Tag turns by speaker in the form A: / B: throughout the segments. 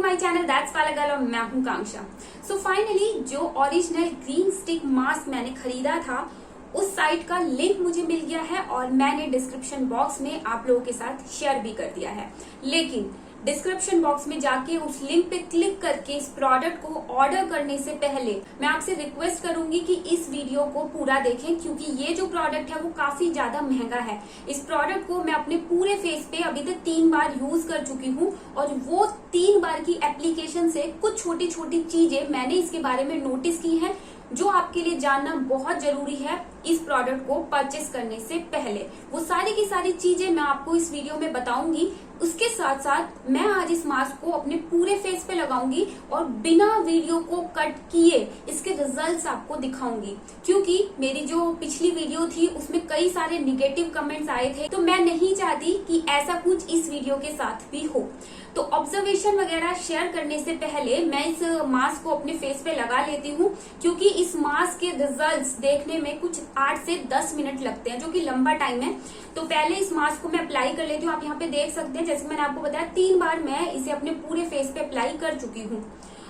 A: My channel that's वाला girl और मैं हूं कांक्षा। सो फाइनली जो ओरिजिनल ग्रीन स्टिक मास्क मैंने खरीदा था उस साइट का लिंक मुझे मिल गया है और मैंने डिस्क्रिप्शन बॉक्स में आप लोगों के साथ शेयर भी कर दिया है। लेकिन डिस्क्रिप्शन बॉक्स में जाके उस लिंक पे क्लिक करके इस प्रोडक्ट को ऑर्डर करने से पहले मैं आपसे रिक्वेस्ट करूंगी कि इस वीडियो को पूरा देखें, क्योंकि ये जो प्रोडक्ट है वो काफी ज्यादा महंगा है। इस प्रोडक्ट को मैं अपने पूरे फेस पे अभी तक 3 बार यूज कर चुकी हूँ और वो 3 बार की एप्लीकेशन से कुछ छोटी छोटी चीजें मैंने इसके बारे में नोटिस की है जो आपके लिए जानना बहुत जरूरी है इस प्रोडक्ट को परचेस करने से पहले। वो सारी की सारी चीजें मैं आपको इस वीडियो में बताऊंगी। उसके साथ साथ मैं आज इस मास्क को अपने पूरे फेस पे लगाऊंगी और बिना वीडियो को कट किए इसके रिजल्ट्स आपको दिखाऊंगी, क्योंकि मेरी जो पिछली वीडियो थी उसमें कई सारे निगेटिव कमेंट्स आए थे, तो मैं नहीं चाहती कि ऐसा कुछ इस वीडियो के साथ भी हो। तो ऑब्जर्वेशन वगैरह शेयर करने से पहले मैं इस मास्क को अपने फेस पे लगा लेती हूँ, क्योंकि इस मास्क के रिजल्ट्स देखने में कुछ 8 से 10 मिनट लगते हैं, जो कि लंबा टाइम है। तो पहले इस मास्क को मैं अप्लाई कर लेती हूँ। आप यहाँ पे देख सकते हैं, जैसे मैंने आपको बताया 3 बार मैं इसे अपने पूरे फेस पे अप्लाई कर चुकी हूँ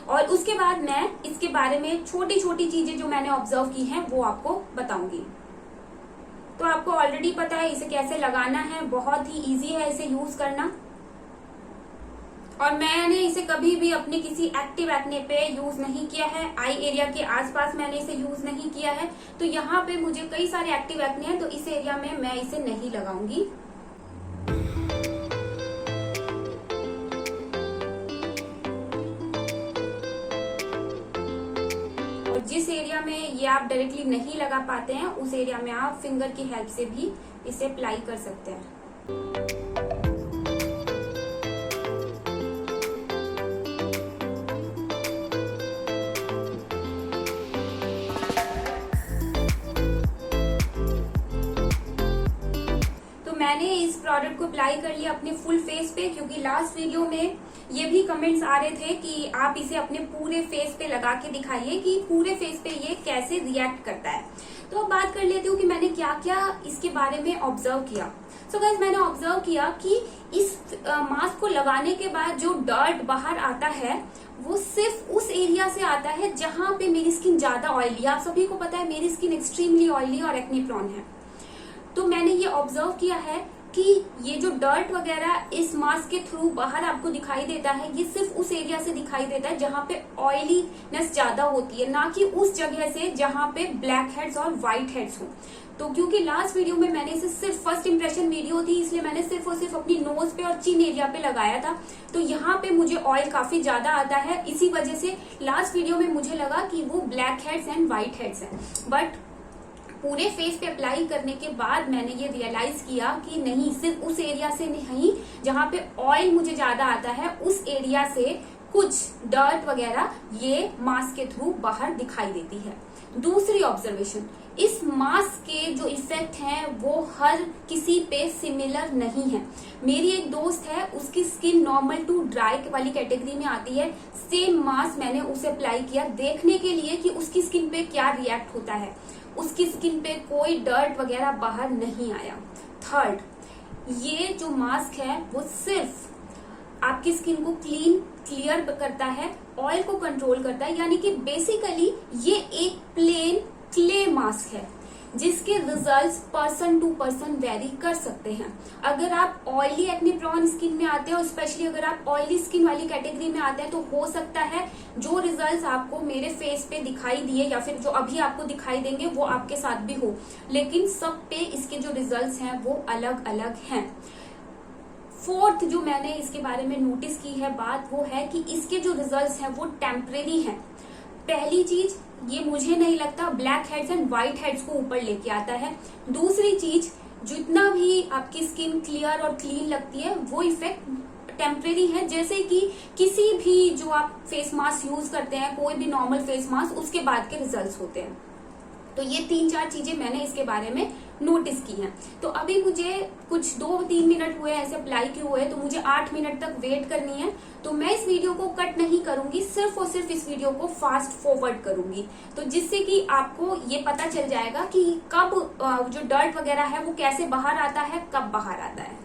A: और उसके बाद मैं इसके बारे में छोटी छोटी चीजें जो मैंने ऑब्जर्व की हैं वो आपको बताऊंगी। तो आपको ऑलरेडी पता है इसे कैसे लगाना है, बहुत ही ईजी है इसे यूज करना। और मैंने इसे कभी भी अपने किसी एक्टिव एक्ने पे यूज नहीं किया है, आई एरिया के आसपास मैंने इसे यूज नहीं किया है। तो यहाँ पे मुझे कई सारे एक्टिव एक्ने हैं, तो इस एरिया में मैं इसे नहीं लगाऊंगी। और जिस एरिया में ये आप डायरेक्टली नहीं लगा पाते हैं उस एरिया में आप फिंगर की हेल्प से भी इसे अप्लाई कर सकते हैं। मैंने इस प्रोडक्ट को अप्लाई कर लिया अपने फुल फेस पे, क्योंकि लास्ट वीडियो में ये भी कमेंट्स आ रहे थे कि आप इसे अपने पूरे फेस पे लगा के दिखाइए कि पूरे फेस पे ये कैसे रिएक्ट करता है। तो अब बात कर लेती हूँ कि मैंने क्या क्या इसके बारे में ऑब्जर्व किया। सो गाइस, मैंने ऑब्जर्व किया कि इस मास्क को लगाने के बाद जो डर्ट बाहर आता है वो सिर्फ उस एरिया से आता है जहां पे मेरी स्किन ज्यादा ऑयली है। आप सभी को पता है मेरी स्किन एक्सट्रीमली ऑयली और एक्ने प्रोन है। तो मैंने ये ऑब्जर्व किया है कि ये जो डर्ट वगैरह इस मास्क के थ्रू बाहर आपको दिखाई देता है, ये सिर्फ उस एरिया से दिखाई देता है जहां पे ऑयलीनेस ज्यादा होती है, ना कि उस जगह से जहां पे ब्लैक हेड्स और व्हाइट हेड्स हो। तो क्योंकि लास्ट वीडियो में मैंने इसे सिर्फ फर्स्ट इंप्रेशन वीडियो थी, इसलिए मैंने सिर्फ और सिर्फ अपनी नोज पे और चिन एरिया पे लगाया था। तो यहाँ पे मुझे ऑयल काफी ज्यादा आता है, इसी वजह से लास्ट वीडियो में मुझे लगा कि वो black heads and white heads है। बट पूरे फेस पे अप्लाई करने के बाद मैंने ये रियलाइज किया कि नहीं, सिर्फ उस एरिया से नहीं जहां पे ऑयल मुझे ज्यादा आता है उस एरिया से कुछ डर्ट वगैरह ये मास्क के थ्रू बाहर दिखाई देती है। दूसरी ऑब्जर्वेशन, इस मास्क के जो इफेक्ट हैं वो हर किसी पे सिमिलर नहीं है। मेरी एक दोस्त है, उसकी स्किन नॉर्मल टू ड्राई वाली कैटेगरी में आती है। सेम मास्क मैंने उसे अप्लाई किया देखने के लिए कि उसकी स्किन पे क्या रिएक्ट होता है। उसकी स्किन पे कोई डर्ट वगैरह बाहर नहीं आया। थर्ड, ये जो मास्क है वो सिर्फ आपकी स्किन को क्लियर करता है, ऑयल को कंट्रोल करता है, यानी कि बेसिकली ये एक प्लेन क्ले मास्क है जिसके results person to person vary कर सकते हैं। अगर आप ऑयली एक्ने प्रोन स्किन में आते हैं और स्पेशली अगर आप ऑयली स्किन वाली कैटेगरी में आते हैं तो हो सकता है जो रिजल्ट्स आपको मेरे फेस पे दिखाई दिए या फिर जो अभी आपको दिखाई देंगे वो आपके साथ भी हो, लेकिन सब पे इसके जो रिजल्ट्स हैं वो अलग अलग हैं। फोर्थ जो मैंने इसके बारे में नोटिस की है बात, वो है कि इसके जो रिजल्ट्स हैं वो टेम्परेरी हैं। पहली चीज, ये मुझे नहीं लगता black heads and white heads को ऊपर लेके आता है। दूसरी चीज, जितना भी आपकी स्किन क्लियर और क्लीन लगती है वो इफेक्ट टेम्परेरी है, जैसे कि किसी भी जो आप फेस मास्क यूज करते हैं, कोई भी नॉर्मल फेस मास्क, उसके बाद के रिजल्ट्स होते हैं। तो ये 3-4 चीजें मैंने इसके बारे में नोटिस की हैं। तो अभी मुझे कुछ 2-3 मिनट हुए ऐसे अप्लाई किए हुए, तो मुझे 8 मिनट तक वेट करनी है। तो मैं इस वीडियो को कट नहीं करूंगी, सिर्फ और सिर्फ इस वीडियो को फास्ट फॉरवर्ड करूंगी, तो जिससे कि आपको ये पता चल जाएगा कि कब जो डर्ट वगैरह है वो कैसे बाहर आता है, कब बाहर आता है।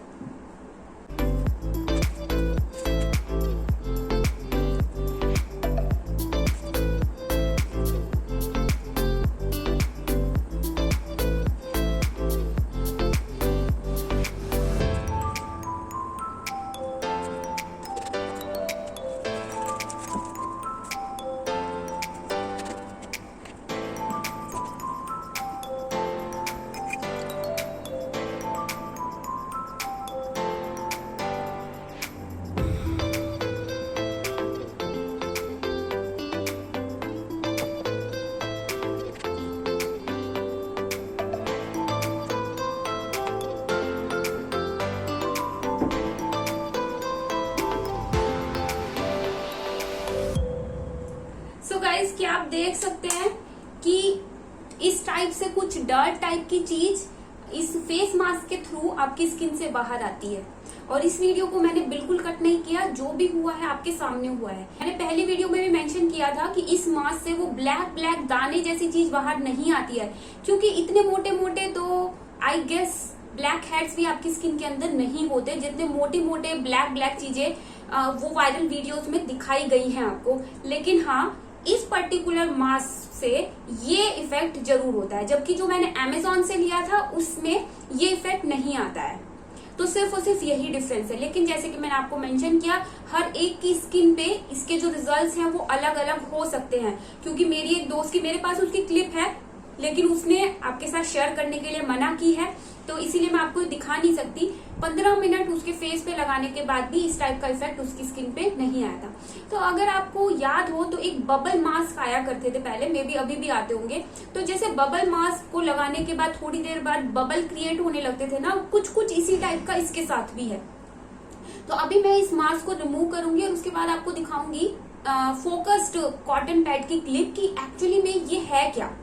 A: देखिए आप देख सकते हैं कि इस टाइप से कुछ डर्ट टाइप की चीज इस फेस मास्क के थ्रू आपकी स्किन से बाहर आती है। और इस वीडियो को मैंने बिल्कुल कट नहीं किया, जो भी हुआ है आपके सामने हुआ है। मैंने पहली वीडियो में भी मेंशन किया था कि इस मास्क से वो ब्लैक ब्लैक दाने जैसी चीज बाहर नहीं आती है, क्योंकि इतने मोटे मोटे तो आई गेस ब्लैक हेड्स भी आपकी स्किन के अंदर नहीं होते जितने मोटे मोटे ब्लैक ब्लैक चीजें वो वायरल वीडियोस में दिखाई गई हैं आपको। लेकिन हाँ, इस पर्टिकुलर मास्क से ये इफेक्ट जरूर होता है, जबकि जो मैंने Amazon से लिया था उसमें ये इफेक्ट नहीं आता है। तो सिर्फ और सिर्फ यही डिफरेंस है। लेकिन जैसे कि मैंने आपको मेंशन किया, हर एक की स्किन पे इसके जो रिजल्ट्स हैं वो अलग अलग हो सकते हैं, क्योंकि मेरी एक दोस्त की, मेरे पास उसकी क्लिप है लेकिन उसने आपके साथ शेयर करने के लिए मना की है, तो इसीलिए मैं आपको दिखा नहीं सकती। 15 मिनट उसके फेस पे लगाने के बाद भी इस टाइप का इफेक्ट उसकी स्किन पे नहीं आया था। तो अगर आपको याद हो तो एक बबल मास्क आया करते थे पहले, मे बी अभी भी आते होंगे। तो जैसे बबल मास्क को लगाने के बाद थोड़ी देर बाद बबल क्रिएट होने लगते थे ना, कुछ कुछ इसी टाइप का इसके साथ भी है। तो अभी मैं इस मास्क को रिमूव करूंगी और उसके बाद आपको दिखाऊंगी फोकस्ड कॉटन पैड की क्लिप की एक्चुअली में ये है क्या।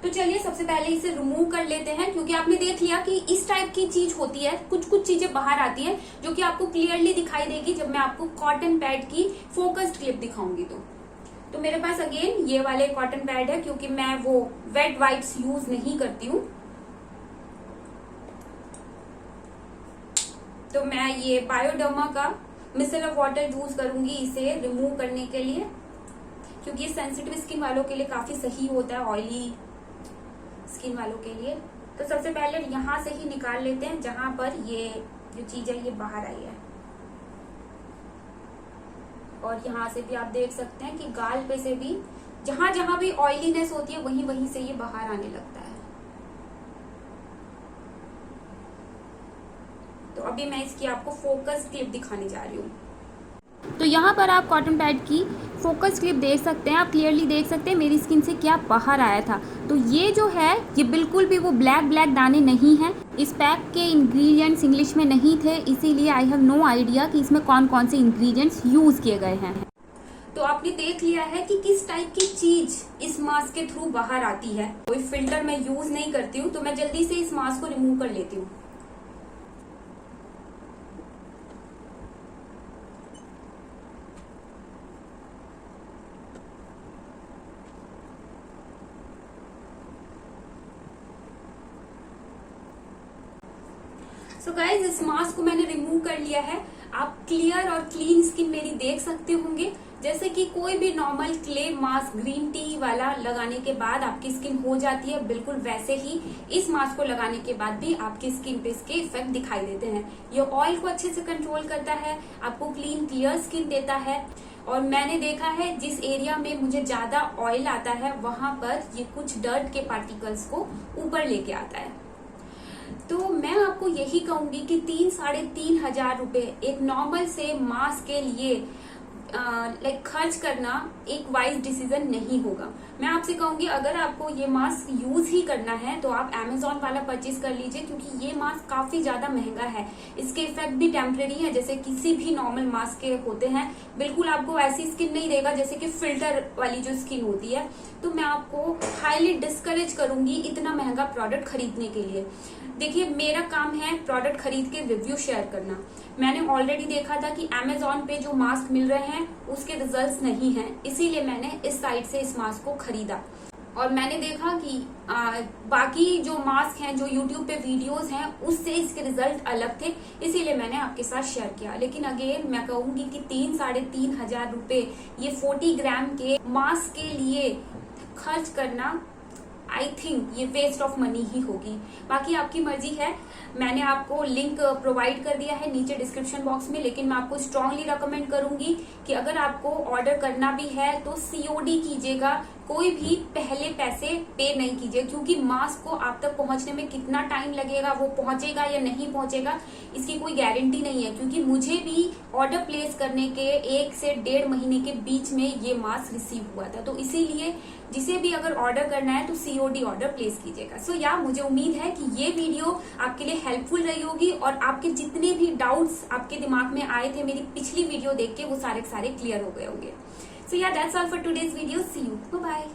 A: तो चलिए सबसे पहले इसे रिमूव कर लेते हैं, क्योंकि आपने देख लिया कि इस टाइप की चीज होती है, कुछ कुछ चीजें बाहर आती हैं जो कि आपको क्लियरली दिखाई देगी जब मैं आपको कॉटन पैड की फोकस्ड क्लिप दिखाऊंगी। तो मेरे पास अगेन ये वाले कॉटन पैड है, क्योंकि मैं वो वेट वाइप्स यूज नहीं करती हूँ। तो मैं ये बायोडर्मा का मिसेलर वाटर यूज करूंगी इसे रिमूव करने के लिए, क्योंकि ये सेंसिटिव स्किन वालों के लिए काफी सही होता है, ऑयली स्किन वालों के लिए। तो सबसे पहले यहाँ से ही निकाल लेते हैं जहां पर ये जो चीज है ये बाहर आई है। और यहाँ से भी आप देख सकते हैं कि गाल पे से भी जहां जहां भी ऑयलीनेस होती है वहीं वहीं से ये बाहर आने लगता है। तो अभी मैं इसकी आपको फोकस क्लिप दिखाने जा रही हूँ। तो यहाँ पर आप कॉटन पैड की फोकस क्लिप देख सकते हैं, आप क्लियरली देख सकते हैं मेरी स्किन से क्या बाहर आया था। तो ये जो है ये बिल्कुल भी वो ब्लैक ब्लैक दाने नहीं हैं। इस पैक के इंग्रेडिएंट्स इंग्लिश में नहीं थे, इसीलिए आई हैव नो आइडिया कि इसमें कौन कौन से इंग्रेडिएंट्स यूज किए गए हैं। तो आपने देख लिया है कि किस टाइप की चीज इस मास्क के थ्रू बाहर आती है। कोई फिल्टर मैं यूज नहीं करती हूँ, तो मैं जल्दी से इस मास्क को रिमूव कर लेती हूँ। सो गाइज, इस मास्क को मैंने रिमूव कर लिया है। आप क्लियर और क्लीन स्किन मेरी देख सकते होंगे, जैसे कि कोई भी normal clay mask green tea वाला लगाने के बाद आपकी स्किन हो जाती है, बिल्कुल वैसे ही इस मास्क को लगाने के बाद भी आपकी स्किन पे इसके इफेक्ट दिखाई देते हैं। ये ऑयल को अच्छे से कंट्रोल करता है, आपको क्लीन क्लियर स्किन देता है। और मैंने देखा है जिस एरिया में मुझे ज्यादा ऑयल आता है वहां पर ये कुछ डर्ट के पार्टिकल्स को ऊपर लेके आता है। तो मैं आपको यही कहूंगी कि 3-3.5 हजार रुपए एक नॉर्मल से मास्क के लिए खर्च करना एक वाइज डिसीजन नहीं होगा। मैं आपसे कहूंगी अगर आपको ये मास्क यूज ही करना है तो आप Amazon वाला परचेज कर लीजिए, क्योंकि ये मास्क काफी ज्यादा महंगा है। इसके इफेक्ट भी टेम्परेरी है, जैसे किसी भी नॉर्मल मास्क के होते हैं। बिल्कुल आपको ऐसी स्किन नहीं देगा जैसे कि फिल्टर वाली जो स्किन होती है। तो मैं आपको हाईली डिस्करेज करूंगी इतना महंगा प्रोडक्ट खरीदने के लिए। देखिए, मेरा काम है प्रोडक्ट खरीद के रिव्यू शेयर करना। मैंने ऑलरेडी देखा था कि Amazon पे जो मास्क मिल रहे हैं उसके रिजल्ट्स नहीं हैं, इसीलिए मैंने इस साइट से इस मास्क को खरीदा। और मैंने देखा कि बाकी जो मास्क हैं, जो YouTube पे वीडियोस हैं, उससे इसके रिजल्ट अलग थे, इसीलिए मैंने आपके साथ शेयर किया। लेकिन अगेन मैं कहूंगी कि 3-3.5 हजार रुपए ये 40 ग्राम के मास्क के लिए खर्च करना आई थिंक ये वेस्ट ऑफ मनी ही होगी। बाकी आपकी मर्जी है। मैंने आपको लिंक प्रोवाइड कर दिया है नीचे डिस्क्रिप्शन बॉक्स में, लेकिन मैं आपको स्ट्रांगली रेकमेंड करूंगी कि अगर आपको ऑर्डर करना भी है तो COD कीजिएगा, कोई भी पहले पैसे पे नहीं कीजिए, क्योंकि मास्क को आप तक पहुंचने में कितना टाइम लगेगा, वो पहुंचेगा या नहीं पहुंचेगा इसकी कोई गारंटी नहीं है। क्योंकि मुझे भी ऑर्डर प्लेस करने के 1 से 1.5 महीने के बीच में ये मास्क रिसीव हुआ था। तो इसीलिए जिसे भी अगर ऑर्डर करना है तो COD ऑर्डर प्लेस कीजिएगा। सो मुझे उम्मीद है कि ये वीडियो आपके लिए हेल्पफुल रही होगी और आपके जितने भी डाउट्स आपके दिमाग में आए थे मेरी पिछली वीडियो देख के वो सारे क्लियर हो गए होंगे। सो या that's all for today's video, see you, bye.